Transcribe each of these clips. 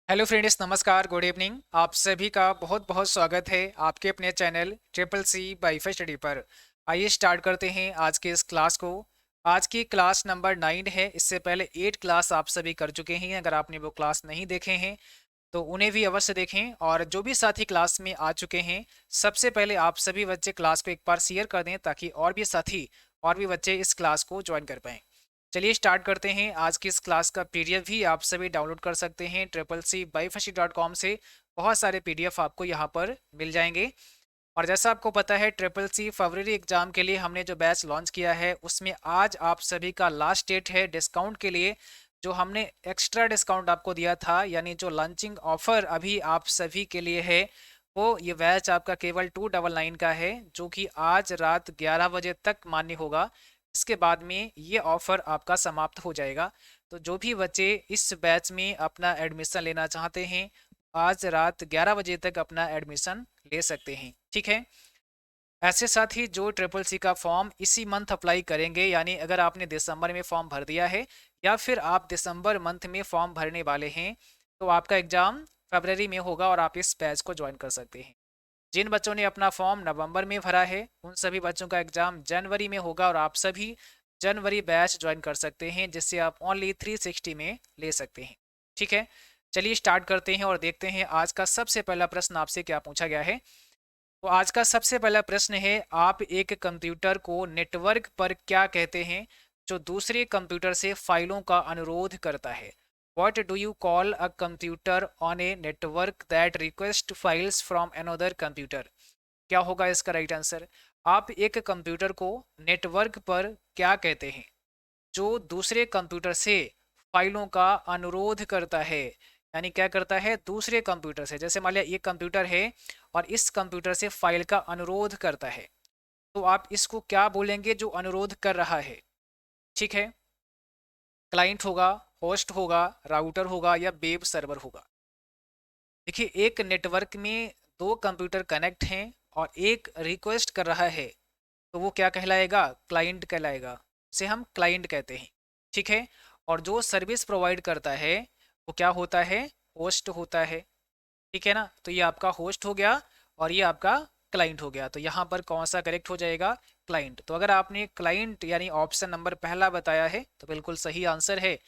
Hello friends, नमस्कार, good evening. आप सभी का बहुत बहुत स्वागत है आपके अपने channel triple C WiFi study पर। आइए स्टार्ट करते हैं आज के इस क्लास को। आज की क्लास नंबर 9 है। इससे पहले 8 क्लास आप सभी कर चुके हैं। अगर आपने वो क्लास नहीं देखे हैं तो उन्हें भी अवश्य देखें। और जो भी साथी क्लास में आ चुके हैं, सबसे पहले आप सभी बच्चे क्लास को एक बार शेयर कर दें ताकि और भी साथी और भी बच्चे इस क्लास को ज्वाइन कर पाएँ। चलिए स्टार्ट करते हैं। आज की इस क्लास का पीडीएफ भी आप सभी डाउनलोड कर सकते हैं CCC-BYFSC.com से। बहुत सारे पीडीएफ आपको यहाँ पर मिल जाएंगे। और जैसा आपको पता है, CCC फरवरी एग्जाम के लिए हमने जो बैच लॉन्च किया है उसमें आज आप सभी का लास्ट डेट है डिस्काउंट के लिए। जो हमने एक्स्ट्रा डिस्काउंट आपको दिया था, यानी जो लॉन्चिंग ऑफर अभी आप सभी के लिए है, वो ये बैच आपका केवल 299 का है, जो कि आज रात 11 बजे तक मान्य होगा। इसके बाद में ये ऑफर आपका समाप्त हो जाएगा। तो जो भी बच्चे इस बैच में अपना एडमिशन लेना चाहते हैं, आज रात 11 बजे तक अपना एडमिशन ले सकते हैं, ठीक है। ऐसे साथ ही जो ट्रिपल सी का फॉर्म इसी मंथ अप्लाई करेंगे, यानी अगर आपने दिसंबर में फॉर्म भर दिया है या फिर आप दिसंबर मंथ में फॉर्म भरने वाले हैं, तो आपका एग्ज़ाम फरवरी में होगा और आप इस बैच को ज्वाइन कर सकते हैं। जिन बच्चों ने अपना फॉर्म नवंबर में भरा है, उन सभी बच्चों का एग्ज़ाम जनवरी में होगा और आप सभी जनवरी बैच ज्वाइन कर सकते हैं, जिससे आप ओनली 360 में ले सकते हैं, ठीक है। चलिए स्टार्ट करते हैं और देखते हैं आज का सबसे पहला प्रश्न आपसे क्या पूछा गया है। तो आज का सबसे पहला प्रश्न है, आप एक कंप्यूटर को नेटवर्क पर क्या कहते हैं जो दूसरे कंप्यूटर से फाइलों का अनुरोध करता है। What do you call a computer on a network that request files from another computer? क्या होगा इसका राइट आंसर। आप एक कंप्यूटर को नेटवर्क पर क्या कहते हैं जो दूसरे कंप्यूटर से फाइलों का अनुरोध करता है। यानी क्या करता है, दूसरे कंप्यूटर से, जैसे मान लिया ये कंप्यूटर है और इस कंप्यूटर से फाइल का अनुरोध करता है, तो आप इसको क्या बोलेंगे जो अनुरोध कर रहा है, ठीक है। क्लाइंट होगा, होस्ट होगा, राउटर होगा या वेब सर्वर होगा। देखिए, एक नेटवर्क में दो कंप्यूटर कनेक्ट हैं और एक रिक्वेस्ट कर रहा है, तो वो क्या कहलाएगा, क्लाइंट कहलाएगा। उसे हम क्लाइंट कहते हैं, ठीक है। और जो सर्विस प्रोवाइड करता है वो क्या होता है, होस्ट होता है, ठीक है ना। तो ये आपका होस्ट हो गया और ये आपका क्लाइंट हो गया। तो यहाँ पर कौन सा करेक्ट हो जाएगा, क्लाइंट। तो अगर आपने क्लाइंट यानी ऑप्शन नंबर पहला बताया है तो बिल्कुल सही आंसर है।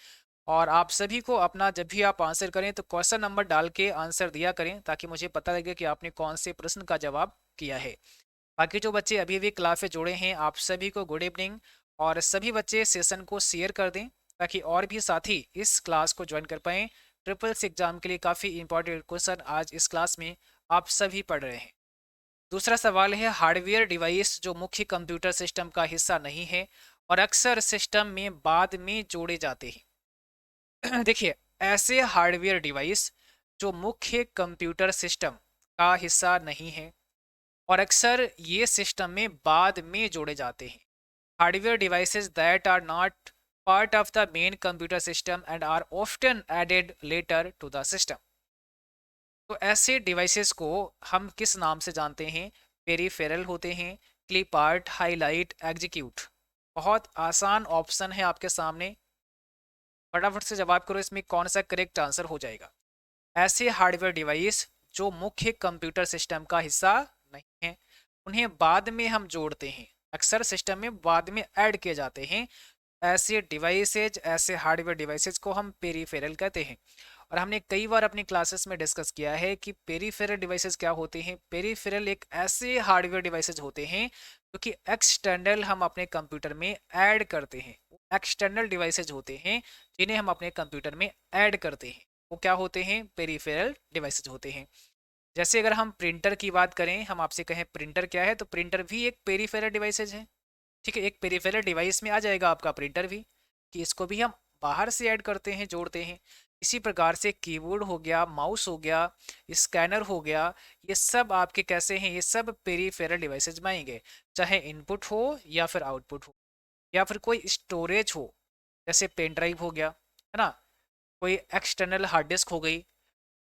और आप सभी को अपना जब भी आप आंसर करें तो क्वेश्चन नंबर डाल के आंसर दिया करें, ताकि मुझे पता लगे कि आपने कौन से प्रश्न का जवाब किया है। बाकी जो बच्चे अभी भी क्लास से जुड़े हैं, आप सभी को गुड इवनिंग। और सभी बच्चे सेशन को शेयर कर दें ताकि और भी साथी इस क्लास को ज्वाइन कर पाएँ। ट्रिपल सी एग्जाम के लिए काफ़ी इंपॉर्टेंट क्वेश्चन आज इस क्लास में आप सभी पढ़ रहे हैं। दूसरा सवाल है, हार्डवेयर डिवाइस जो मुख्य कंप्यूटर सिस्टम का हिस्सा नहीं है और अक्सर सिस्टम में बाद में जोड़े जाते हैं। देखिए, ऐसे हार्डवेयर डिवाइस जो मुख्य कंप्यूटर सिस्टम का हिस्सा नहीं है और अक्सर ये सिस्टम में बाद में जोड़े जाते हैं। Hardware devices that are not part of the main computer system and are often added later to the system. तो ऐसे डिवाइसेस को हम किस नाम से जानते हैं, पेरिफेरल होते हैं, क्लिप आर्ट, हाईलाइट, एग्जीक्यूट। बहुत आसान ऑप्शन है आपके सामने, फटाफट से जवाब करो इसमें कौन सा करेक्ट आंसर हो जाएगा। ऐसे हार्डवेयर डिवाइस जो मुख्य कंप्यूटर सिस्टम का हिस्सा नहीं है, उन्हें बाद में हम जोड़ते हैं, अक्सर सिस्टम में बाद में ऐड किए जाते हैं। ऐसे डिवाइसेज, ऐसे हार्डवेयर डिवाइसेज को हम पेरिफेरल कहते हैं। और हमने कई बार अपनी क्लासेस में डिस्कस किया है कि पेरिफेरल डिवाइसेस क्या होते हैं। पेरिफेरल एक ऐसे हार्डवेयर डिवाइसेज होते हैं जो कि एक्सटर्नल हम अपने कंप्यूटर में ऐड करते हैं। एक्सटर्नल डिवाइसेज होते हैं जिन्हें हम अपने कंप्यूटर में ऐड करते हैं, वो क्या होते हैं, पेरिफेरल डिवाइसेज होते हैं। जैसे अगर हम प्रिंटर की बात करें, हम आपसे कहें प्रिंटर क्या है, तो प्रिंटर भी एक पेरिफेरल डिवाइसेज है, ठीक है। एक पेरिफेरल डिवाइस में आ जाएगा आपका प्रिंटर भी, कि इसको भी हम बाहर से ऐड करते हैं, जोड़ते हैं। इसी प्रकार से कीबोर्ड हो गया, माउस हो गया, स्कैनर हो गया, ये सब आपके कैसे हैं, ये सब पेरिफेरल डिवाइसेज में आएंगे। चाहे इनपुट हो या फिर आउटपुट हो या फिर कोई स्टोरेज हो, जैसे पेन ड्राइव हो गया, है ना, कोई एक्सटर्नल हार्ड डिस्क हो गई,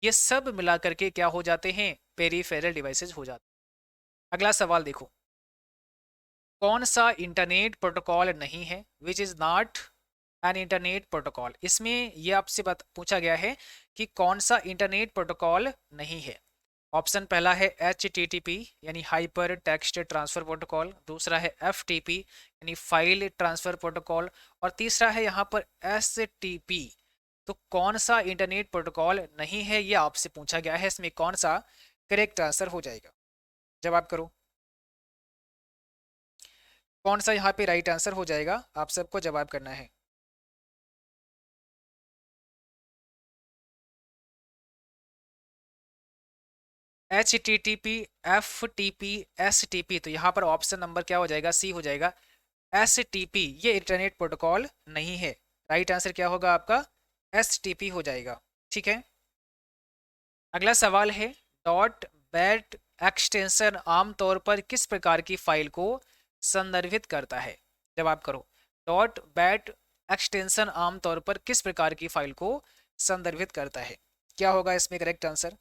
ये सब मिला करके क्या हो जाते हैं, पेरिफेरल डिवाइसेज हो जाते हैं। अगला सवाल देखो, कौन सा इंटरनेट प्रोटोकॉल नहीं है, which is not an internet protocol. इसमें ये आपसे पूछा गया है कि कौन सा इंटरनेट प्रोटोकॉल नहीं है। ऑप्शन पहला है HTTP यानी हाइपर टेक्स्ट ट्रांसफर प्रोटोकॉल, दूसरा है FTP यानी फाइल ट्रांसफर प्रोटोकॉल, और तीसरा है यहाँ पर STP। तो कौन सा इंटरनेट प्रोटोकॉल नहीं है ये आपसे पूछा गया है, इसमें कौन सा करेक्ट आंसर हो जाएगा? जवाब करो, कौन सा यहाँ पे राइट आंसर हो जाएगा, आप सबको जवाब करना है। HTTP, FTP, STP, तो यहाँ पर ऑप्शन नंबर क्या हो जाएगा? सी हो जाएगा। STP ये इंटरनेट प्रोटोकॉल नहीं है, राइट आंसर क्या होगा आपका? STP हो जाएगा। ठीक है, अगला सवाल है डॉट बैट एक्सटेंशन आमतौर पर किस प्रकार की फाइल को संदर्भित करता है? जवाब करो, डॉट बैट एक्सटेंशन आमतौर पर किस प्रकार की फाइल को संदर्भित करता है? क्या होगा इसमें करेक्ट आंसर?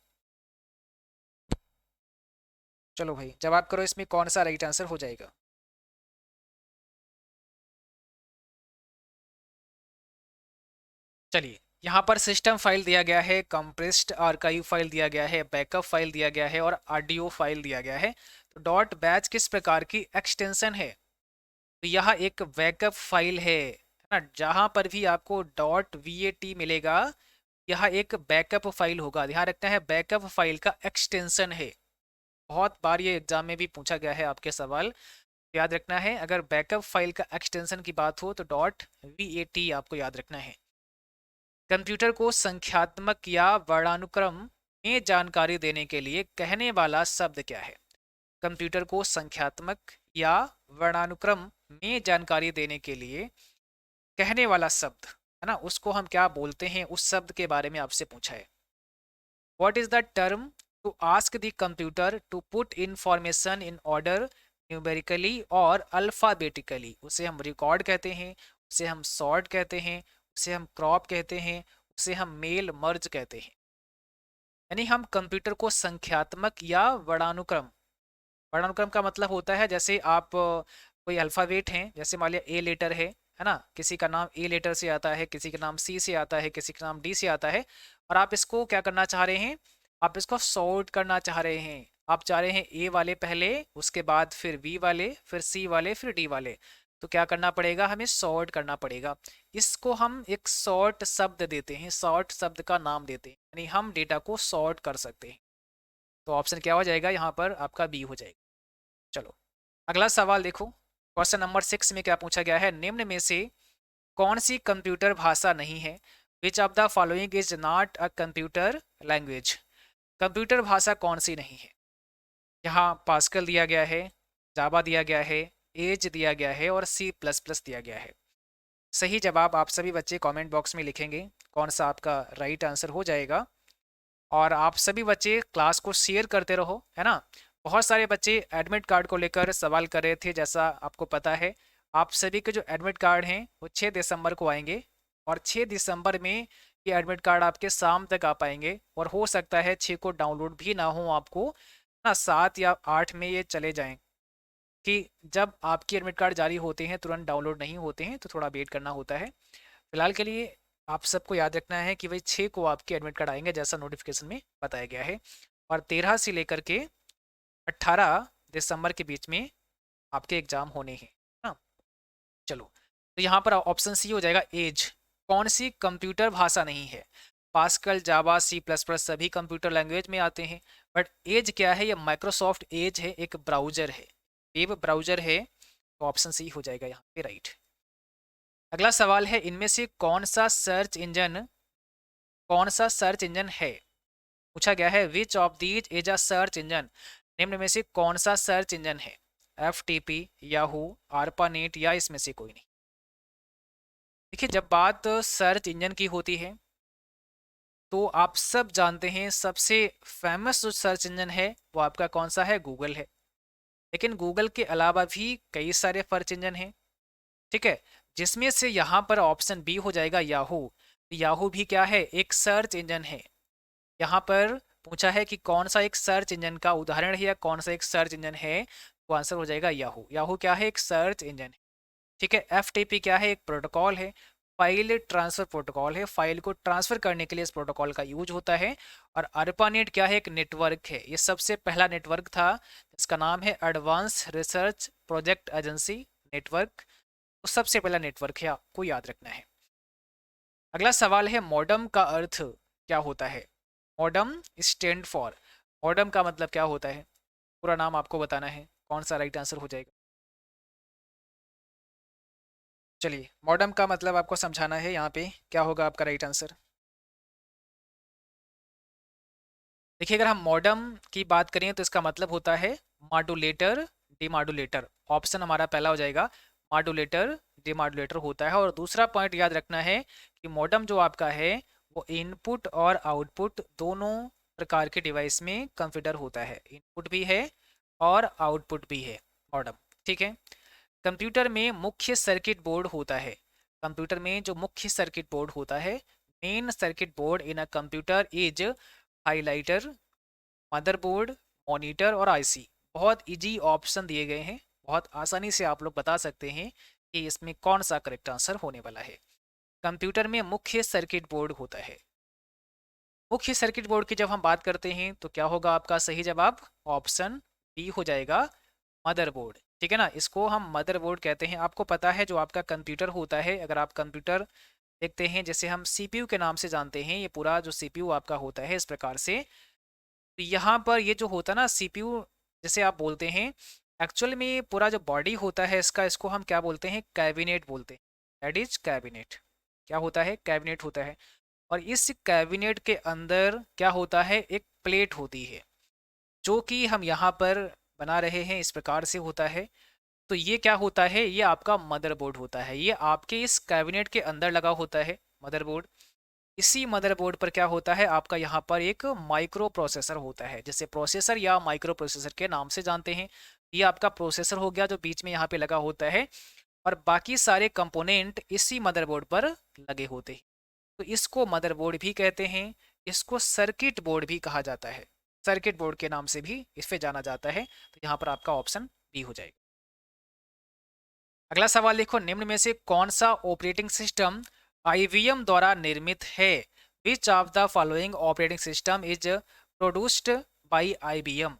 चलो भाई जवाब करो, इसमें कौन सा राइट आंसर हो जाएगा? चलिए, यहाँ पर सिस्टम फाइल दिया गया है, कंप्रेस्ड आर्काइव फाइल दिया गया है, बैकअप फाइल दिया गया है और ऑडियो फाइल दिया गया है। तो डॉट बैच किस प्रकार की एक्सटेंशन है? तो यह एक बैकअप फाइल है ना, जहां पर भी आपको डॉट वीएटी मिलेगा यह एक बैकअप फाइल होगा। ध्यान रखना है, बैकअप फाइल का एक्सटेंशन है। बहुत बार ये एग्जाम में भी पूछा गया है आपके सवाल, याद रखना है अगर बैकअप फाइल का एक्सटेंशन की बात हो तो डॉट वीएटी आपको याद रखना है। कंप्यूटर को संख्यात्मक या वर्णानुक्रम में जानकारी देने के लिए कहने वाला शब्द क्या है? कंप्यूटर को संख्यात्मक या वर्णानुक्रम में जानकारी देने के लिए कहने वाला शब्द है ना, उसको हम क्या बोलते हैं, उस शब्द के बारे में आपसे पूछा है। What is the term to ask the computer to put information in order numerically और अल्फाबेटिकली? उसे हम रिकॉर्ड कहते हैं, उसे हम सॉर्ट कहते हैं, उसे हम क्रॉप कहते हैं, उसे हम मेल मर्ज कहते हैं। यानी हम कंप्यूटर को संख्यात्मक या वर्णानुक्रम, वर्णानुक्रम का मतलब होता है जैसे आप कोई अल्फ़ाबेट हैं, जैसे मान लिया ए लेटर है ना, किसी का नाम ए लेटर से आता है, किसी का नाम सी से आता है, किसी का नाम डी से आता है, और आप इसको क्या करना चाह रहे हैं? आप इसको सॉर्ट करना चाह रहे हैं। आप चाह रहे हैं ए वाले पहले, उसके बाद फिर बी वाले, फिर सी वाले, फिर डी वाले। तो क्या करना पड़ेगा? हमें सॉर्ट करना पड़ेगा। इसको हम एक सॉर्ट शब्द देते हैं, सॉर्ट शब्द का नाम देते हैं, यानी हम डेटा को सॉर्ट कर सकते हैं। तो ऑप्शन क्या हो जाएगा यहाँ पर? आपका बी हो जाएगा। चलो अगला सवाल देखो, क्वेश्चन नंबर 6 में क्या पूछा गया है? निम्न में से कौन सी कंप्यूटर भाषा नहीं है? Which of the following is not a computer language? Computer भाषा कौन सी नहीं है? यहाँ पास्कल दिया गया है, जावा दिया गया है, एज दिया गया है और सी प्लस प्लस दिया गया है। सही जवाब आप सभी बच्चे कमेंट बॉक्स में लिखेंगे कौन सा आपका राइट आंसर हो जाएगा। और आप सभी बच्चे क्लास को शेयर करते रहो, है ना। बहुत सारे बच्चे एडमिट कार्ड को लेकर सवाल कर रहे थे, जैसा आपको पता है आप सभी के जो एडमिट कार्ड हैं वो 6 दिसंबर को आएंगे, और 6 दिसंबर में ये एडमिट कार्ड आपके शाम तक आ पाएंगे, और हो सकता है 6 को डाउनलोड भी ना हो आपको ना, 7 या 8 में ये चले जाएं। कि जब आपकी एडमिट कार्ड जारी होते हैं तुरंत डाउनलोड नहीं होते हैं, तो थोड़ा वेट करना होता है। फिलहाल के लिए आप सबको याद रखना है कि भाई 6 को आपके एडमिट कार्ड आएंगे जैसा नोटिफिकेशन में बताया गया है, और 13 से लेकर के 18 दिसंबर के बीच में आपके एग्जाम होने हैं ना। चलो, तो यहाँ पर ऑप्शन सी हो जाएगा एज। कौन सी कंप्यूटर भाषा नहीं है? पास्कल, जावा, सी प्लस प्लस सभी कंप्यूटर लैंग्वेज में आते हैं, बट एज क्या है? ये माइक्रोसॉफ्ट एज है, एक ब्राउजर है, वेब ब्राउजर है। तो ऑप्शन सी हो जाएगा यहाँ पे राइट। अगला सवाल है, इनमें से कौन सा सर्च इंजन है? पूछा गया है which of these is a search engine? निम्न में से कौन सा सर्च इंजन है? FTP, याहू, ARPANET या इसमें से कोई नहीं? देखिए, जब बात सर्च इंजन की होती है तो आप सब जानते हैं सबसे फेमस जो सर्च इंजन है वो आपका कौन सा है? गूगल है। लेकिन गूगल के अलावा भी कई सारे सर्च इंजन हैं, ठीक है, जिसमें से यहाँ पर ऑप्शन बी हो जाएगा याहू। याहू भी क्या है? एक सर्च इंजन है। यहाँ पर पूछा है कि कौन सा एक सर्च इंजन का उदाहरण है या कौन सा एक सर्च इंजन है, तो आंसर हो जाएगा याहू। याहू क्या है? एक सर्च इंजन है। ठीक है, FTP क्या है? एक प्रोटोकॉल है। फाइल ट्रांसफर प्रोटोकॉल है, फाइल को ट्रांसफर करने के लिए इस प्रोटोकॉल का यूज होता है। और ARPANET क्या है? एक नेटवर्क है, ये सबसे पहला नेटवर्क था, इसका नाम है advance research project agency network. तो सबसे पहला नेटवर्क है, आपको याद रखना है। अगला सवाल है, मॉडम का अर्थ क्या होता है? मॉडम स्टैंड फॉर, मॉडम का मतलब क्या होता है? पूरा नाम आपको बताना है, कौन सा राइट आंसर हो जाएगा? चलिए, मॉडम का मतलब आपको समझाना है, यहाँ पे क्या होगा आपका राइट आंसर? देखिए, अगर हम मॉडम की बात करें तो इसका मतलब होता है मॉड्यूलेटर, डिमॉड्यूलेटर। ऑप्शन हमारा पहला हो जाएगा, मॉड्यूलेटर डिमॉड्यूलेटर होता है। और दूसरा पॉइंट याद रखना है कि मॉडम जो आपका है वो इनपुट और आउटपुट दोनों प्रकार के डिवाइस में कंसिडर होता है, इनपुट भी है और आउटपुट भी है मॉडम। ठीक है। कंप्यूटर में मुख्य सर्किट बोर्ड होता है, कंप्यूटर में जो मुख्य सर्किट बोर्ड होता है, main circuit board in a computer is highlighter, motherboard, monitor और आईसी। बहुत इजी ऑप्शन दिए गए हैं, बहुत आसानी से आप लोग बता सकते हैं कि इसमें कौन सा करेक्ट आंसर होने वाला है। कंप्यूटर में मुख्य सर्किट बोर्ड होता है, मुख्य सर्किट बोर्ड की जब हम बात करते हैं तो क्या होगा आपका सही जवाब? ऑप्शन बी हो जाएगा, मदरबोर्ड। ठीक है ना, इसको हम मदरबोर्ड कहते हैं। आपको पता है जो आपका कंप्यूटर होता है, अगर आप कंप्यूटर देखते हैं जैसे हम सीपीयू के नाम से जानते हैं, ये पूरा जो सीपीयू आपका होता है इस प्रकार से, तो यहाँ पर ये जो होता है ना सीपीयू, जैसे आप बोलते हैं, एक्चुअल में पूरा जो बॉडी होता है इसका, इसको हम क्या बोलते हैं? कैबिनेट बोलते हैं। That is cabinet. क्या होता है? कैबिनेट होता है। और इस कैबिनेट के अंदर क्या होता है? एक प्लेट होती है जो कि हम यहाँ पर बना रहे हैं, इस प्रकार से होता है। तो ये क्या होता है? ये आपका मदरबोर्ड होता है, ये आपके इस कैबिनेट के अंदर लगा होता है मदरबोर्ड। इसी मदरबोर्ड पर क्या होता है आपका? यहाँ पर एक माइक्रो प्रोसेसर होता है, जैसे प्रोसेसर या माइक्रो प्रोसेसर के नाम से जानते हैं। ये आपका प्रोसेसर हो गया जो बीच में यहाँ पे लगा होता है, और बाकी सारे कंपोनेंट इसी मदरबोर्ड पर लगे होते हैं। तो इसको मदरबोर्ड भी कहते हैं, इसको सर्किट बोर्ड भी कहा जाता है, सर्किट बोर्ड के नाम से भी इसे जाना जाता है। तो यहाँ पर आपका ऑप्शन बी हो जाएगा। अगला सवाल देखो, निम्न में से कौन सा ऑपरेटिंग सिस्टम आईबीएम द्वारा निर्मित है? Which of the following operating system is produced by IBM?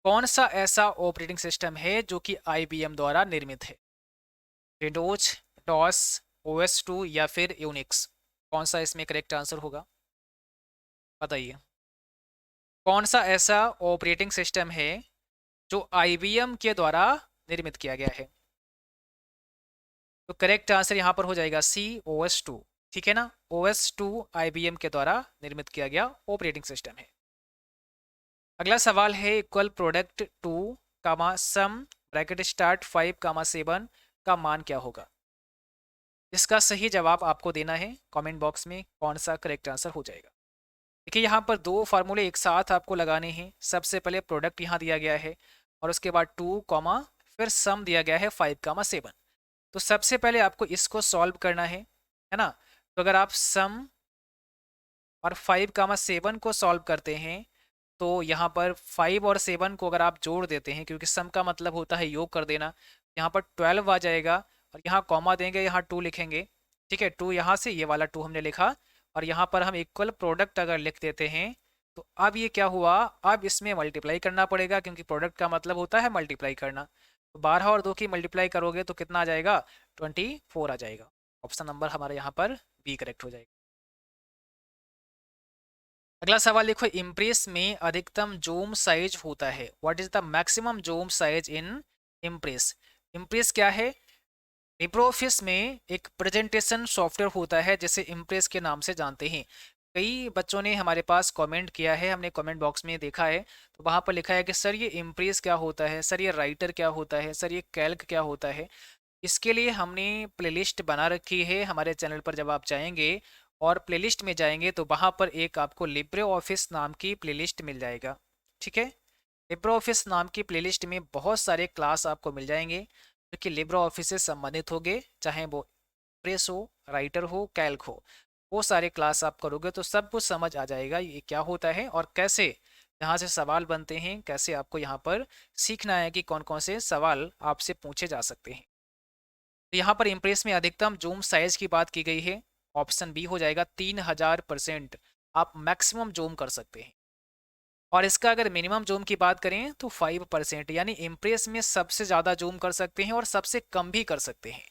कौन सा ऐसा ऑपरेटिंग सिस्टम है जो कि आईबीएम द्वारा निर्मित है? विंडोज, डॉस, ओएस 2 या फिर यूनिक्स? कौन सा इसमें करेक्ट आंसर होगा? बताइए, कौन सा ऐसा ऑपरेटिंग सिस्टम है जो आईबीएम के द्वारा निर्मित किया गया है? तो करेक्ट आंसर यहाँ पर हो जाएगा सी, ओएस 2। ठीक है ना, ओएस 2 आईबीएम के द्वारा निर्मित किया गया ऑपरेटिंग सिस्टम है। अगला सवाल है, इक्वल प्रोडक्ट 2 कामा सम ब्रैकेट स्टार्ट 5 कामा 7 का मान क्या होगा? इसका सही जवाब आपको देना है कमेंट बॉक्स में, कौन सा करेक्ट आंसर हो जाएगा। देखिए, यहाँ पर दो फार्मूले एक साथ आपको लगाने हैं। सबसे पहले प्रोडक्ट यहाँ दिया गया है, और उसके बाद 2 कॉमा फिर सम दिया गया है 5 कामा 7। तो सबसे पहले आपको इसको सॉल्व करना है ना। तो अगर आप सम और 5 कामा 7 को सॉल्व करते हैं तो यहाँ पर 5 और 7 को अगर आप जोड़ देते हैं, क्योंकि सम का मतलब होता है योग कर देना, यहाँ पर 12 आ जाएगा, और यहाँ कॉमा देंगे, यहाँ 2 लिखेंगे। ठीक है, 2 यहाँ से, ये वाला 2 हमने लिखा, और यहाँ पर हम इक्वल प्रोडक्ट अगर लिख देते हैं तो अब ये क्या हुआ? अब इसमें मल्टीप्लाई करना पड़ेगा, क्योंकि प्रोडक्ट का मतलब होता है मल्टीप्लाई करना। तो 12 और 2 की मल्टीप्लाई करोगे तो कितना आ जाएगा? 24 आ जाएगा। ऑप्शन नंबर हमारे यहाँ पर बी करेक्ट हो जाएगा। अगला सवाल देखो, इम्प्रेस में अधिकतम जूम साइज होता है, what is the maximum zoom size in impress? Impress क्या है? लिब्रे ऑफिस में एक प्रेजेंटेशन सॉफ्टवेयर होता है जिसे इम्प्रेस के नाम से जानते हैं। कई बच्चों ने हमारे पास कमेंट किया है, हमने कमेंट बॉक्स में देखा है, तो वहाँ पर लिखा है कि सर ये इम्प्रेस क्या होता है, सर ये राइटर क्या होता है, सर ये कैल्क क्या होता है। इसके लिए हमने प्लेलिस्ट बना रखी है हमारे चैनल पर। जब आप जाएंगे और प्लेलिस्ट में जाएंगे तो वहाँ पर एक आपको लिब्रे ऑफिस नाम की प्लेलिस्ट मिल जाएगा। ठीक है, लिब्रे ऑफिस नाम की प्लेलिस्ट में बहुत सारे क्लास आपको मिल जाएंगे जो कि लिब्रे ऑफिस से संबंधित होंगे, चाहे वो प्रेस हो, राइटर हो, कैल्क हो। वो सारे क्लास आप करोगे तो सब कुछ समझ आ जाएगा ये क्या होता है और कैसे यहाँ से सवाल बनते हैं, कैसे आपको यहाँ पर सीखना है कि कौन कौन से सवाल आपसे पूछे जा सकते हैं। तो यहाँ पर इम्प्रेस में अधिकतम जूम साइज की बात की गई है, ऑप्शन बी हो जाएगा 3000% आप मैक्सिमम जूम कर सकते हैं। और इसका अगर मिनिमम जूम की बात करें तो 5%, यानी इम्प्रेस में सबसे ज़्यादा जूम कर सकते हैं और सबसे कम भी कर सकते हैं।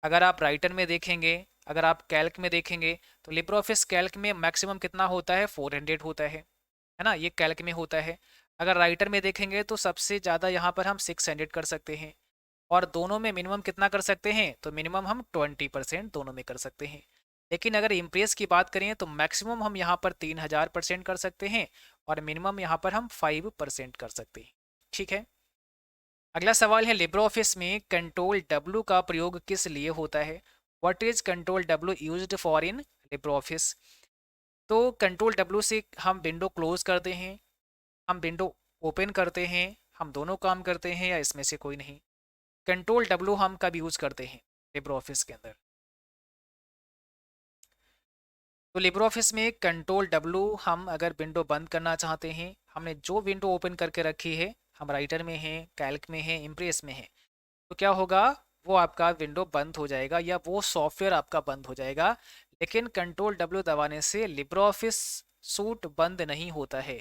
अगर आप राइटर में देखेंगे, अगर आप कैल्क में देखेंगे तो लिब्रे ऑफिस कैल्क में मैक्सिमम कितना होता है, 400 होता है ना, ये कैल्क में होता है। अगर राइटर में देखेंगे तो सबसे ज़्यादा यहाँ पर हम 600 कर सकते हैं, और दोनों में मिनिमम कितना कर सकते हैं, तो मिनिमम हम 20% दोनों में कर सकते हैं। लेकिन अगर इम्प्रेस की बात करें तो मैक्सिमम हम यहाँ पर 3000% कर सकते हैं, और मिनिमम यहाँ पर हम 5% कर सकते हैं। ठीक है, अगला सवाल है लिब्रे ऑफिस में कंट्रोल डब्ल्यू का प्रयोग किस लिए होता है। What is control W used for in Libre office. तो कंट्रोल डब्ल्यू से हम विंडो क्लोज करते हैं, हम विंडो ओपन करते हैं, हम दोनों काम करते हैं, या इसमें से कोई नहीं। कंट्रोल डब्ल्यू हम कब यूज करते हैं लिब्रे ऑफिस के अंदर। तो लिब्रे ऑफिस में कंट्रोल डब्ल्यू हम अगर विंडो बंद करना चाहते हैं, हमने जो विंडो ओपन करके रखी है, हम राइटर में हैं, कैल्क में हैं, इम्प्रेस में हैं, तो क्या होगा, वो आपका विंडो बंद हो जाएगा या वो सॉफ्टवेयर आपका बंद हो जाएगा। लेकिन कंट्रोल डब्ल्यू दबाने से लिब्रे ऑफिस सूट बंद नहीं होता है,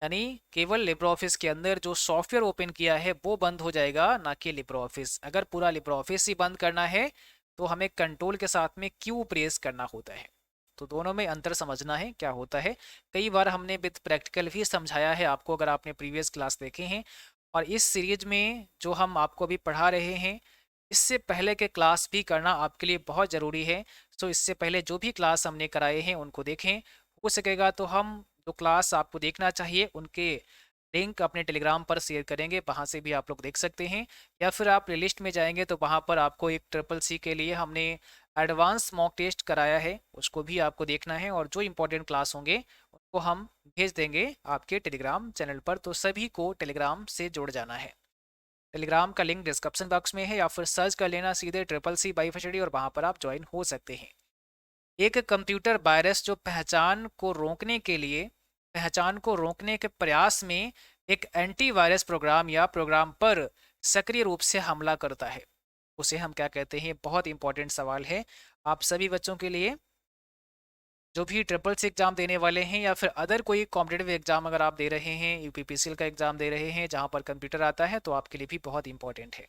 यानी केवल लिब्रे ऑफिस के अंदर जो सॉफ्टवेयर ओपन किया है वो बंद हो जाएगा, ना कि लिब्रे ऑफिस। अगर पूरा लिब्रे ऑफिस ही बंद करना है तो हमें कंट्रोल के साथ में क्यू प्रेस करना होता है। तो दोनों में अंतर समझना है क्या होता है। कई बार हमने विद प्रैक्टिकल भी समझाया है आपको, अगर आपने प्रीवियस क्लास देखे हैं। और इस सीरीज में जो हम आपको अभी पढ़ा रहे हैं, इससे पहले के क्लास भी करना आपके लिए बहुत ज़रूरी है। सो इससे पहले जो भी क्लास हमने कराए हैं उनको देखें, हो सकेगा तो हम जो क्लास आपको देखना चाहिए उनके लिंक अपने टेलीग्राम पर शेयर करेंगे, वहाँ से भी आप लोग देख सकते हैं। या फिर आप प्लेलिस्ट में जाएंगे तो वहाँ पर आपको एक ट्रिपल सी के लिए हमने एडवांस मॉक टेस्ट कराया है, उसको भी आपको देखना है। और जो इंपॉर्टेंट क्लास होंगे उनको हम भेज देंगे आपके टेलीग्राम चैनल पर, तो सभी को टेलीग्राम से जुड़ जाना है। टेलीग्राम का लिंक डिस्क्रिप्शन बॉक्स में है, या फिर सर्च कर लेना सीधे ट्रिपल सी बाई फैसिलिटी और वहाँ पर आप ज्वाइन हो सकते हैं। एक कंप्यूटर वायरस जो पहचान को रोकने के प्रयास में एक एंटीवायरस प्रोग्राम या प्रोग्राम पर सक्रिय रूप से हमला करता है, उसे हम क्या कहते हैं। बहुत इंपॉर्टेंट सवाल है आप सभी बच्चों के लिए, जो भी ट्रिपल सी एग्जाम देने वाले हैं या फिर अदर कोई कॉम्पिटेटिव एग्जाम अगर आप दे रहे हैं, यूपीपीसीएल का एग्जाम दे रहे हैं जहां पर कंप्यूटर आता है, तो आपके लिए भी बहुत इंपॉर्टेंट है।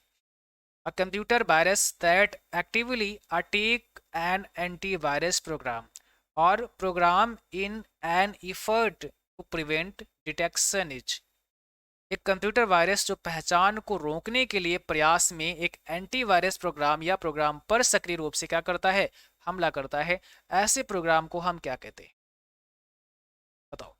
A computer virus that actively attack an antivirus program or program in an effort to prevent detection is। एक कंप्यूटर वायरस जो पहचान को रोकने के लिए प्रयास में एक एंटीवायरस प्रोग्राम या प्रोग्राम पर सक्रिय रूप से क्या करता है, हमला करता है। ऐसे प्रोग्राम को हम क्या कहते हैं, बताओ।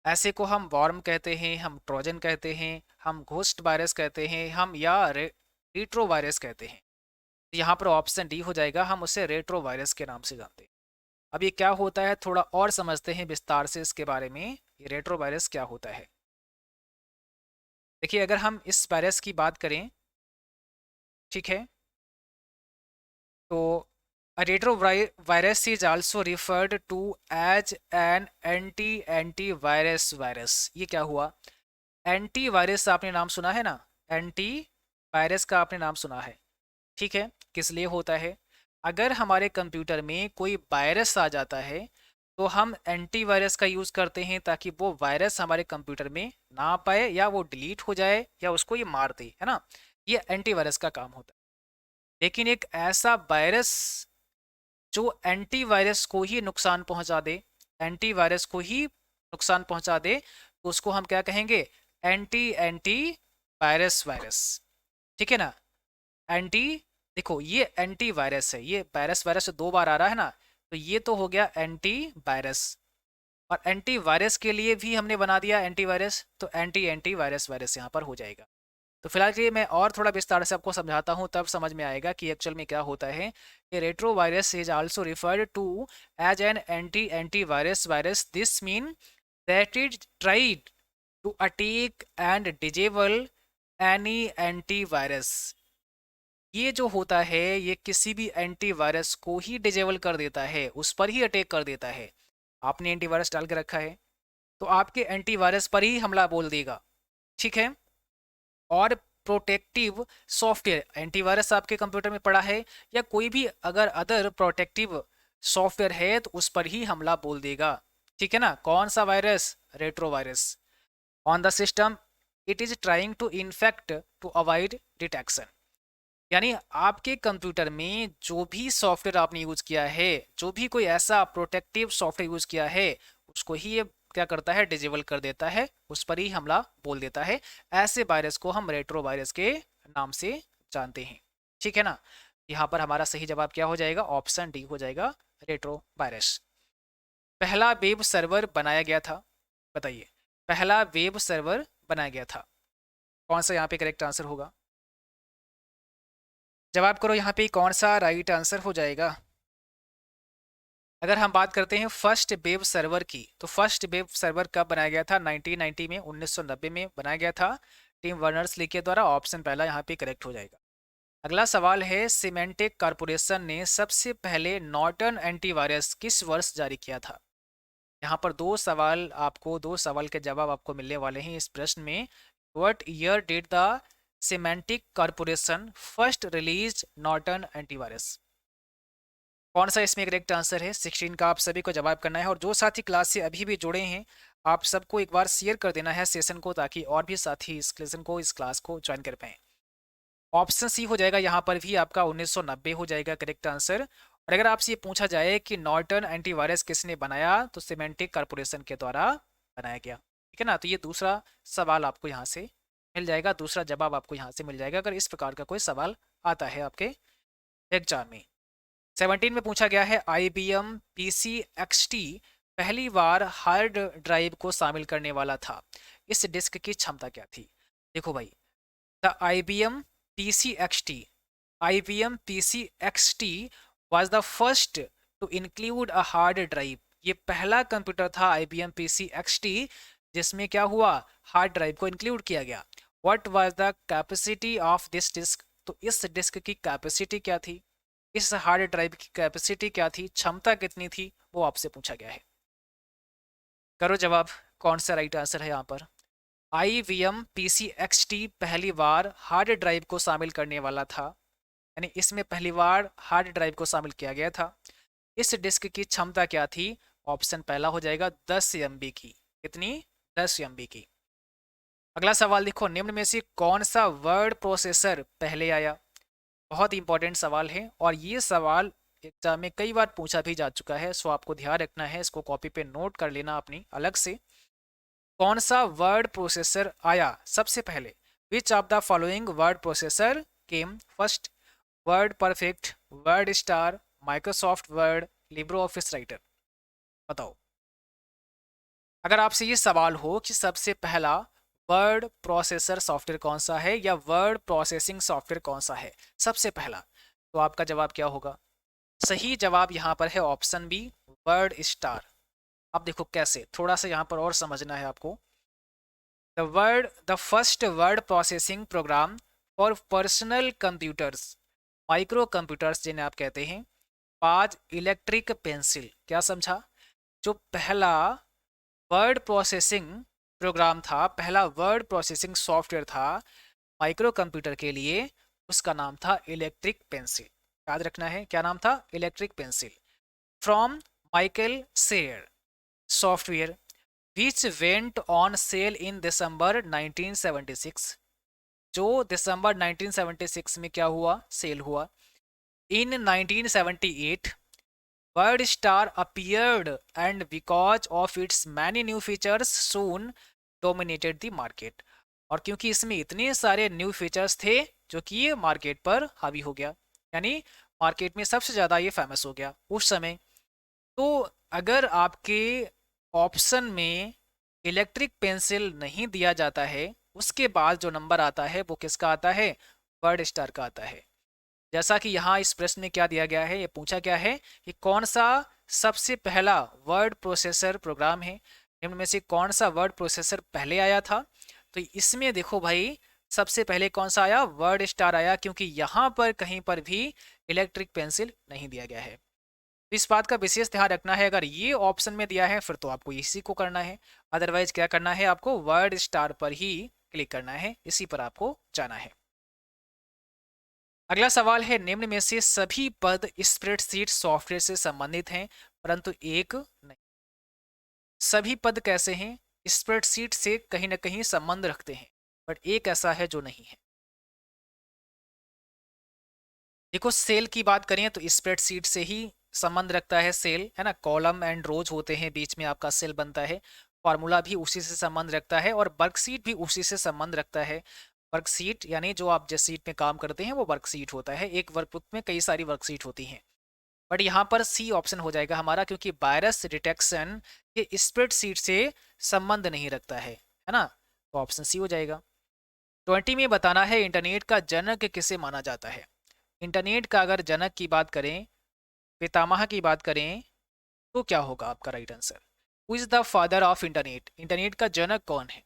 ऐसे को हम वॉर्म कहते हैं, हम ट्रोजन कहते हैं, हम घोस्ट वायरस कहते हैं, हम या रेट्रो वायरस कहते हैं। यहाँ पर ऑप्शन डी हो जाएगा, हम उसे रेट्रो वायरस के नाम से जानते हैं। अब ये क्या होता है थोड़ा और समझते हैं विस्तार से इसके बारे में, ये रेट्रो वायरस क्या होता है। देखिए अगर हम इस वायरस की बात करें, ठीक है, तो retro virus is also referred to as an anti virus virus. ये क्या हुआ, एंटी वायरस आपने नाम सुना है ना, एंटी वायरस का आपने नाम सुना है, ठीक है। किस लिए होता है, अगर हमारे कंप्यूटर में कोई वायरस आ जाता है तो हम एंटीवायरस का यूज़ करते हैं ताकि वो वायरस हमारे कंप्यूटर में ना आ पाए, या वो डिलीट हो जाए, या उसको ये मार दे, है ना। ये एंटीवायरस का काम होता है। लेकिन एक ऐसा वायरस जो एंटीवायरस को ही नुकसान पहुंचा दे, एंटीवायरस को ही नुकसान पहुंचा दे, तो उसको हम क्या कहेंगे, एंटी एंटी वायरस वायरस, ठीक है ना। एंटी, देखो ये एंटी वायरस है, ये वायरस वायरस दो बार आ रहा है ना, तो ये तो हो गया एंटी वायरस। और एंटी वायरस के लिए भी हमने बना दिया एंटी वायरस, तो एंटी एंटी वायरस वायरस यहाँ पर हो जाएगा। तो फिलहाल के लिए मैं और थोड़ा विस्तार से आपको समझाता हूँ, तब समझ में आएगा कि एक्चुअल में क्या होता है। ये retro virus is also referred to as an anti anti virus virus. This mean that it tried to attack and disable any anti virus. ये जो होता है ये किसी भी एंटीवायरस को ही डिजेबल कर देता है, उस पर ही अटैक कर देता है। आपने एंटीवायरस डाल के रखा है तो आपके एंटीवायरस पर ही हमला बोल देगा, ठीक है। और प्रोटेक्टिव सॉफ्टवेयर, एंटीवायरस आपके कंप्यूटर में पड़ा है या कोई भी अगर अदर प्रोटेक्टिव सॉफ्टवेयर है तो उस पर ही हमला बोल देगा। ठीक है ना। कौन सा virus? Retrovirus. On the system it is trying to infect to avoid detection. यानी आपके कंप्यूटर में जो भी सॉफ्टवेयर आपने यूज किया है, जो भी कोई ऐसा प्रोटेक्टिव सॉफ्टवेयर यूज किया है, उसको ही ये क्या करता है? डिजेबल कर देता है, उस पर ही हमला बोल देता है। ऐसे वायरस को हम रेट्रो वायरस के नाम से जानते हैं। ठीक है ना। यहाँ पर हमारा सही जवाब क्या हो जाएगा? ऑप्शन डी हो जाएगा, रेट्रो वायरस। पहला वेब सर्वर बनाया गया था, बताइए पहला वेब सर्वर बनाया गया था, कौन सा यहाँ पे करेक्ट आंसर होगा? जवाब करो यहाँ पे कौन सा राइट आंसर हो जाएगा। अगर हम बात करते हैं फर्स्ट वेब सर्वर की, तो फर्स्ट वेब सर्वर कब बनाया गया था? 1990 में, 1990 में बनाया गया था टिम वर्नर्स ली के द्वारा। ऑप्शन पहला यहाँ पे करेक्ट हो जाएगा। अगला सवाल है, सिमेंटिक कॉर्पोरेशन ने सबसे पहले नॉर्टन एंटीवायरस किस वर्ष जारी किया था? यहाँ पर दो सवाल के जवाब आपको मिलने वाले हैं इस प्रश्न में। What year did the semantic corporation first release Norton antivirus? कौन सा इसमें करेक्ट आंसर है? 16 का आप सभी को जवाब करना है। और जो साथी क्लास से अभी भी जुड़े हैं, आप सबको एक बार शेयर कर देना है सेशन को, ताकि और भी साथी इस लेसन को, इस क्लास को ज्वाइन कर पाएँ। ऑप्शन सी हो जाएगा यहाँ पर भी आपका 1990 हो जाएगा करेक्ट आंसर। और अगर आपसे ये पूछा जाए कि नॉर्टन एंटीवायरस किसने बनाया, तो सिमेंटिक कॉर्पोरेशन के द्वारा बनाया गया। ठीक है ना। तो ये दूसरा सवाल आपको यहाँ से मिल जाएगा, दूसरा जवाब आपको यहाँ से मिल जाएगा, अगर इस प्रकार का कोई सवाल आता है आपके एग्जाम में। 17 में पूछा गया है, IBM PC-XT पहली बार हार्ड ड्राइव को शामिल करने वाला था, इस डिस्क की क्षमता क्या थी? देखो भाई, the IBM PC-XT was the first to include a hard drive। ये पहला कंप्यूटर था IBM PC-XT जिसमें क्या हुआ? हार्ड ड्राइव को इंक्लूड किया गया। What was the capacity of this disk? तो इस डिस्क की कैपेसिटी क्या थी? इस हार्ड ड्राइव की कैपेसिटी क्या थी, क्षमता कितनी थी, वो आपसे पूछा गया है। करो जवाब, कौन सा राइट आंसर है यहाँ पर? IBM PC-XT पहली बार हार्ड ड्राइव को शामिल करने वाला था, यानी इसमें पहली बार हार्ड ड्राइव को शामिल किया गया था। इस डिस्क की क्षमता क्या थी? ऑप्शन पहला हो जाएगा 10 MB की। कितनी? 10 MB की। अगला सवाल देखो, निम्न में से कौन सा वर्ड प्रोसेसर पहले आया? बहुत इंपॉर्टेंट सवाल है, और ये सवाल एग्जाम में कई बार पूछा भी जा चुका है, सो आपको ध्यान रखना है, इसको कॉपी पे नोट कर लेना अपनी अलग से। कौन सा वर्ड प्रोसेसर आया सबसे पहले? Which of the following word processor came first? Word perfect, word star, Microsoft word, Libre office writer. बताओ, अगर आपसे ये सवाल हो कि सबसे पहला वर्ड प्रोसेसर सॉफ्टवेयर कौन सा है या वर्ड प्रोसेसिंग सॉफ्टवेयर कौन सा है सबसे पहला, तो आपका जवाब क्या होगा? सही जवाब यहाँ पर है ऑप्शन बी, वर्ड स्टार। अब देखो कैसे, थोड़ा सा यहाँ पर और समझना है आपको। The first word processing program for personal computers, micro computers जिन्हें आप कहते हैं, आज इलेक्ट्रिक पेंसिल। क्या समझा? जो पहला वर्ड प्रोसेसिंग प्रोग्राम था, पहला वर्ड प्रोसेसिंग सॉफ्टवेयर था माइक्रो कंप्यूटर के लिए, उसका नाम था इलेक्ट्रिक पेंसिल। याद रखना है, क्या नाम था? Electric pencil. From Michael Shrayer software which went on sale in December 1976। जो दिसंबर 1976 में क्या हुआ? सेल हुआ। In 1978 WordStar appeared and because of its many new features soon dominated the market. और क्योंकि इसमें इतने सारे न्यू फीचर्स थे जो कि ये मार्केट पर हावी हो गया, यानी मार्केट में सबसे ज़्यादा ये फेमस हो गया उस समय। तो अगर आपके ऑप्शन में इलेक्ट्रिक पेंसिल नहीं दिया जाता है, उसके बाद जो नंबर आता है वो किसका आता है? वर्ड स्टार का आता है। जैसा कि यहाँ इस प्रश्न में क्या दिया गया है, ये पूछा गया है कि कौन सा सबसे पहला वर्ड प्रोसेसर प्रोग्राम है, निम्न में से कौन सा वर्ड प्रोसेसर पहले आया था? तो इसमें देखो भाई, सबसे पहले कौन सा आया? वर्ड स्टार आया, क्योंकि यहाँ पर कहीं पर भी इलेक्ट्रिक पेंसिल नहीं दिया गया है। तो इस बात का विशेष ध्यान रखना है, अगर ये ऑप्शन में दिया है फिर तो आपको इसी को करना है, अदरवाइज क्या करना है आपको? वर्ड स्टार पर ही क्लिक करना है, इसी पर आपको जाना है। अगला सवाल है, निम्न में से सभी पद स्प्रेडशीट सॉफ्टवेयर से संबंधित हैं परंतु एक नहीं। सभी पद कैसे हैं? स्प्रेडशीट से कहीं ना कहीं संबंध रखते हैं, बट एक ऐसा है जो नहीं है। देखो, सेल की बात करें तो स्प्रेडशीट से ही संबंध रखता है सेल, है ना। कॉलम एंड रोज होते हैं, बीच में आपका सेल बनता है। फॉर्मूला भी उसी से संबंध रखता है और वर्कशीट भी उसी से संबंध रखता है। वर्कशीट यानी जो आप जिस सीट में काम करते हैं वो वर्कशीट होता है। एक वर्कबुक में कई सारी वर्कशीट होती हैं, बट यहाँ पर सी ऑप्शन हो जाएगा हमारा, क्योंकि वायरस डिटेक्शन ये स्प्रेडशीट से संबंध नहीं रखता है ना। तो ऑप्शन सी हो जाएगा। 20 में बताना है, इंटरनेट का जनक किसे माना जाता है। इंटरनेट का अगर जनक की बात करें, पितामह की बात करें, तो क्या होगा आपका right answer? Who is the father of internet? Internet का जनक कौन है?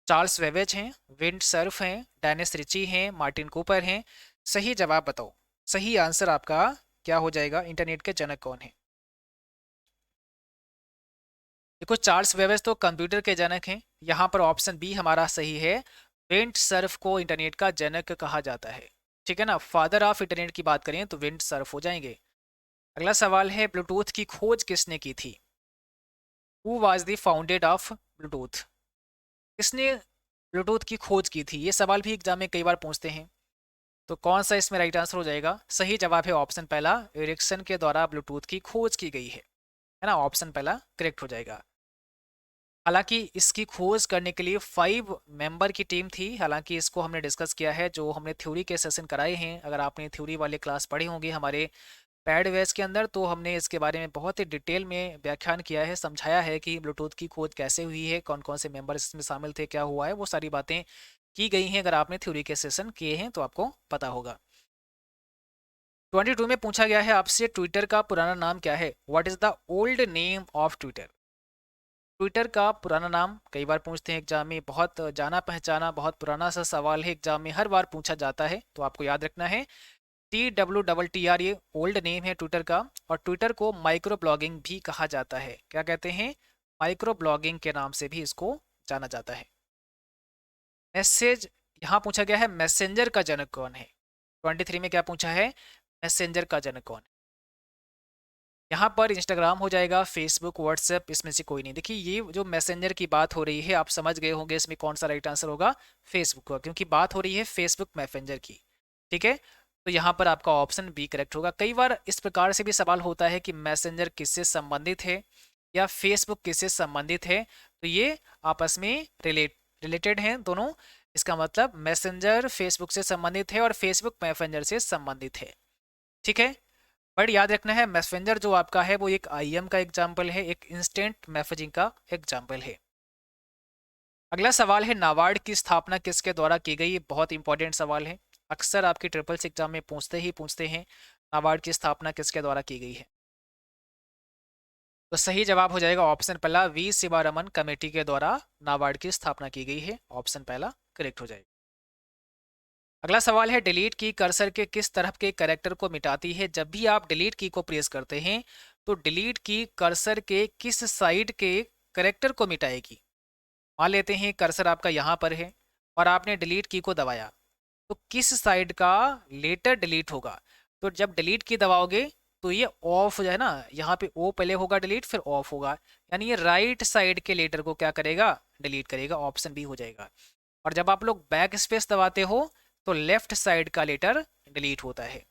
चार्ल्स वेवेज हैं, विंड सर्फ हैं, डेनिस रिची हैं, मार्टिन कूपर हैं। सही जवाब बताओ। सही आंसर आपका क्या हो जाएगा? इंटरनेट के जनक कौन है? देखो, चार्ल्स वेवेज तो कंप्यूटर के जनक हैं। यहाँ पर ऑप्शन बी हमारा सही है। विंड सर्फ को इंटरनेट का जनक कहा जाता है, ठीक है ना। फादर ऑफ इंटरनेट की बात करें तो विंड सर्फ हो जाएंगे। अगला सवाल है, ब्लूटूथ की खोज किसने की थी? Who was the founded of Bluetooth? किसने ब्लूटूथ की खोज की थी? ये सवाल भी एग्जाम में कई बार पूछते हैं। तो कौन सा इसमें राइट आंसर हो जाएगा? सही जवाब है ऑप्शन पहला, एरिक्सन के द्वारा ब्लूटूथ की खोज की गई है ना। ऑप्शन पहला करेक्ट हो जाएगा। हालांकि इसकी खोज करने के लिए 5 मेंबर की टीम थी। हालांकि इसको हमने डिस्कस किया है, जो हमने थ्योरी के सेशन कराए हैं। अगर आपने थ्योरी वाले क्लास पढ़े होंगे हमारे पैड वेस के अंदर, तो हमने इसके बारे में बहुत ही डिटेल में व्याख्यान किया है, समझाया है कि ब्लूटूथ की खोज कैसे हुई है, कौन कौन से मेंबर इसमें शामिल थे, क्या हुआ है, वो सारी बातें की गई हैं। अगर आपने थ्योरी के सेशन किए हैं तो आपको पता होगा। 22 में पूछा गया है आपसे, ट्विटर का पुराना नाम क्या है? What is the old name of Twitter? Twitter का पुराना नाम कई बार पूछते हैं एग्जाम में, बहुत जाना पहचाना बहुत पुराना सा सवाल है, एग्जाम में हर बार पूछा जाता है, तो आपको याद रखना है। TWTTR ये ओल्ड नेम है ट्विटर का। और ट्विटर को माइक्रो ब्लॉगिंग भी कहा जाता है। क्या कहते हैं? माइक्रो ब्लॉगिंग के नाम से भी इसको जाना जाता है। मैसेज, यहाँ पूछा गया है मैसेंजर का जनक कौन है? 23 में क्या पूछा है? मैसेंजर का जनक कौन है? यहाँ पर इंस्टाग्राम हो जाएगा, फेसबुक, व्हाट्सएप, इसमें से कोई नहीं। देखिए, ये जो मैसेंजर की बात हो रही है, आप समझ गए होंगे इसमें कौन सा राइट आंसर होगा। फेसबुक का, क्योंकि बात हो रही है फेसबुक मैसेंजर की, ठीक है। तो यहाँ पर आपका ऑप्शन बी करेक्ट होगा। कई बार इस प्रकार से भी सवाल होता है कि मैसेंजर किससे संबंधित है या फेसबुक किससे संबंधित है, तो ये आपस में रिलेटेड हैं दोनों। इसका मतलब मैसेंजर फेसबुक से संबंधित है और फेसबुक मैसेंजर से संबंधित है, ठीक है। बट याद रखना है, मैसेंजर जो आपका है वो एक IM का एग्जाम्पल है, एक इंस्टेंट मैसेजिंग का एग्जाम्पल है। अगला सवाल है, नाबार्ड की स्थापना किसके द्वारा की गई? ये बहुत इंपॉर्टेंट सवाल है, अक्सर आपके ट्रिपल सी एग्जाम में पूछते हैं, नाबार्ड की स्थापना किसके द्वारा की गई है? तो सही जवाब हो जाएगा ऑप्शन पहला, वी शिवारमन कमेटी के द्वारा नाबार्ड की स्थापना की गई है। ऑप्शन पहला करेक्ट हो जाएगा। अगला सवाल है, डिलीट की कर्सर के किस तरफ के कैरेक्टर को मिटाती है? जब भी आप डिलीट की को प्रेस करते हैं तो डिलीट की कर्सर के किस साइड के कैरेक्टर को मिटाएगी? मान लेते हैं कर्सर आपका यहाँ पर है और आपने डिलीट की को दबाया, तो किस साइड का लेटर डिलीट होगा? तो जब डिलीट की दबाओगे तो ये ऑफ जो है ना, यहाँ पे ओ पहले होगा डिलीट फिर ऑफ होगा, यानी ये राइट साइड के लेटर को क्या करेगा? डिलीट करेगा। ऑप्शन बी हो जाएगा। और जब आप लोग बैक स्पेस दबाते हो तो लेफ्ट साइड का लेटर डिलीट होता है।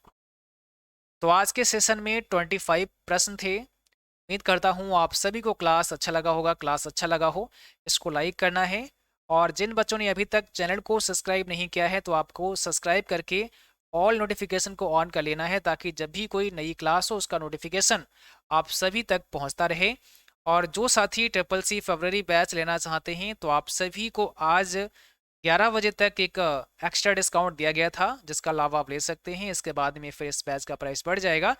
तो आज के सेशन में 25 प्रश्न थे। उम्मीद करता हूँ आप सभी को क्लास अच्छा लगा होगा। क्लास अच्छा लगा हो इसको लाइक करना है, और जिन बच्चों ने अभी तक चैनल को सब्सक्राइब नहीं किया है तो आपको सब्सक्राइब करके ऑल नोटिफिकेशन को ऑन कर लेना है, ताकि जब भी कोई नई क्लास हो उसका नोटिफिकेशन आप सभी तक पहुंचता रहे। और जो साथी ट्रिपल सी फरवरी बैच लेना चाहते हैं तो आप सभी को आज 11 बजे तक एक एक्स्ट्रा डिस्काउंट दिया गया था, जिसका लाभ आप ले सकते हैं। इसके बाद में फिर इस बैच का प्राइस बढ़ जाएगा।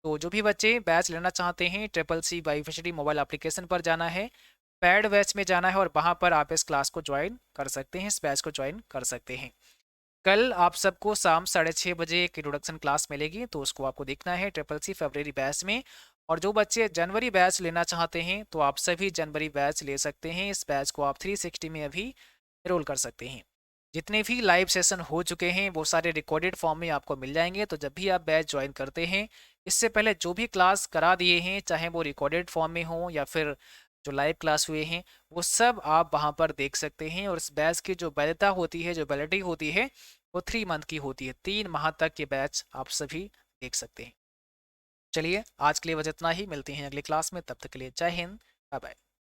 तो जो भी बच्चे बैच लेना चाहते हैं, triple C by facility mobile application पर जाना है, पैड बैच में जाना है और वहाँ पर आप इस क्लास को ज्वाइन कर सकते हैं, इस बैच को ज्वाइन कर सकते हैं। कल आप सबको शाम 6:30 बजे एक इंट्रोडक्शन क्लास मिलेगी, तो उसको आपको देखना है ट्रिपल सी फरवरी बैच में। और जो बच्चे जनवरी बैच लेना चाहते हैं तो आप सभी जनवरी बैच ले सकते हैं। इस बैच को आप 360 में अभी एनरोल कर सकते हैं। जितने भी लाइव सेशन हो चुके हैं वो सारे रिकॉर्डेड फॉर्म में आपको मिल जाएंगे, तो जब भी आप बैच ज्वाइन करते हैं इससे पहले जो भी क्लास करा दिए हैं, चाहे वो रिकॉर्डेड फॉर्म में हो या फिर जो लाइव क्लास हुए हैं, वो सब आप वहाँ पर देख सकते हैं। और इस बैच की जो वैधता होती है, जो वैलिडिटी होती है, वो 3 मंथ की होती है। 3 माह तक के बैच आप सभी देख सकते हैं। चलिए आज के लिए बस इतना ही, मिलते हैं अगली क्लास में, तब तक के लिए जय हिंद, बाय बाय।